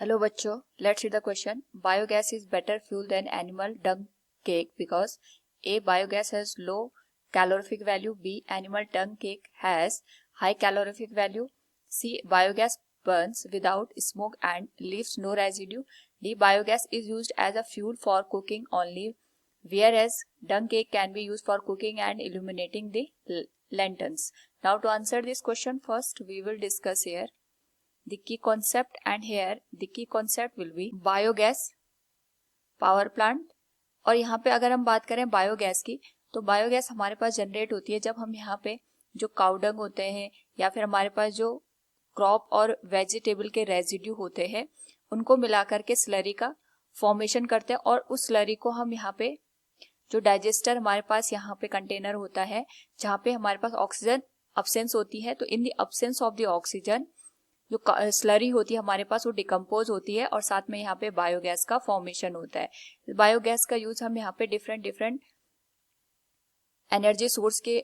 Hello बच्चों, let's see the question. Biogas is better fuel than animal dung cake because a biogas has low calorific value, B animal dung cake has high calorific value, C biogas burns without smoke and leaves no residue, D biogas is used as a fuel for cooking only whereas dung cake can be used for cooking and illuminating the lanterns. Now to answer this question, first we will discuss here the key concept, and here the key concept will be biogas power plant. और यहाँ पे अगर हम बात करें biogas की, तो biogas हमारे पास जनरेट होती है जब हम यहाँ पे जो काउडंग होते हैं या फिर हमारे पास जो क्रॉप और वेजिटेबल के रेजिड्यू होते हैं उनको मिला करके स्लरी का फॉर्मेशन करते हैं, और उस स्लरी को हम यहाँ पे जो डाइजेस्टर हमारे पास यहाँ पे कंटेनर होता है जहाँ पे हमारे पास ऑक्सीजन अब्सेंस होती है, तो in the absence of the oxygen जो स्लरी होती है हमारे पास वो डिकम्पोज होती है और साथ में यहाँ पे बायोगैस का फॉर्मेशन होता है. बायोगैस का यूज हम यहाँ पे डिफरेंट एनर्जी सोर्स के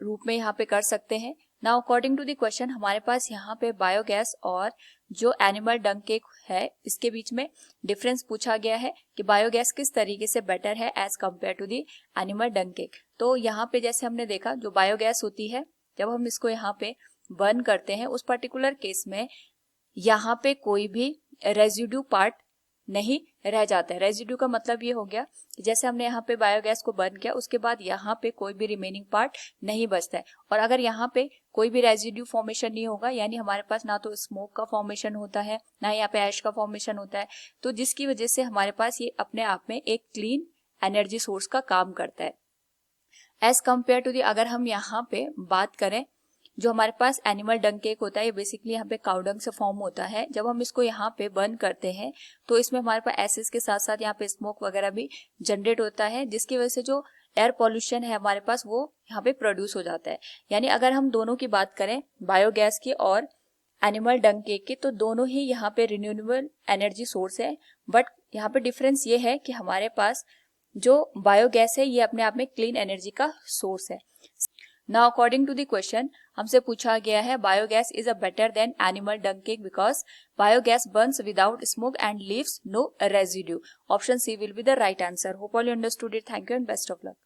रूप में यहाँ पे कर सकते हैं. Now according to the question, हमारे पास यहाँ पे बायोगैस और जो एनिमल डंग केक है इसके बीच में डिफरेंस पूछा गया है कि बायोगैस किस तरीके से बेटर है as compared to the animal dung cake. तो यहाँ पे जैसे हमने देखा जो बायोगैस होती है जब हम इसको यहाँ पे बर्न करते हैं उस पर्टिकुलर केस में यहाँ पे कोई भी रेजिड्यू पार्ट नहीं रह जाता है. रेजिड्यू का मतलब ये हो गया कि जैसे हमने यहाँ पे बायोगैस को बर्न किया उसके बाद यहाँ पे कोई भी रिमेनिंग पार्ट नहीं बचता है, और अगर यहाँ पे कोई भी रेजिड्यू फॉर्मेशन नहीं होगा यानी हमारे पास ना तो स्मोक का फॉर्मेशन होता है ना यहाँ पे ऐश का फॉर्मेशन होता है, तो जिसकी वजह से हमारे पास ये अपने आप में एक क्लीन एनर्जी सोर्स का काम करता है एज कम्पेयर टू दी. अगर हम यहाँ पे बात करें जो हमारे पास एनिमल डंग केक होता है ये बेसिकली यहाँ पे काउडंग से फॉर्म होता है. जब हम इसको यहाँ पे बर्न करते हैं तो इसमें हमारे पास एसिड्स के साथ साथ यहाँ पे स्मोक वगैरह भी जनरेट होता है, जिसकी वजह से जो एयर पॉल्यूशन है हमारे पास वो यहाँ पे प्रोड्यूस हो जाता है. यानी अगर हम दोनों की बात करें बायोगैस की और एनिमल डंग केक की, तो दोनों ही यहाँ पे रिन्यूएबल एनर्जी सोर्स है, बट यहाँ पे डिफरेंस ये है कि हमारे पास जो बायोगैस है ये अपने आप में क्लीन एनर्जी का सोर्स है. Now according to the question हमसे पूछा गया है biogas is a better than animal dung cake because biogas burns without smoke and leaves no residue. Option C will be the right answer. Hope all you understood it. Thank you and best of luck.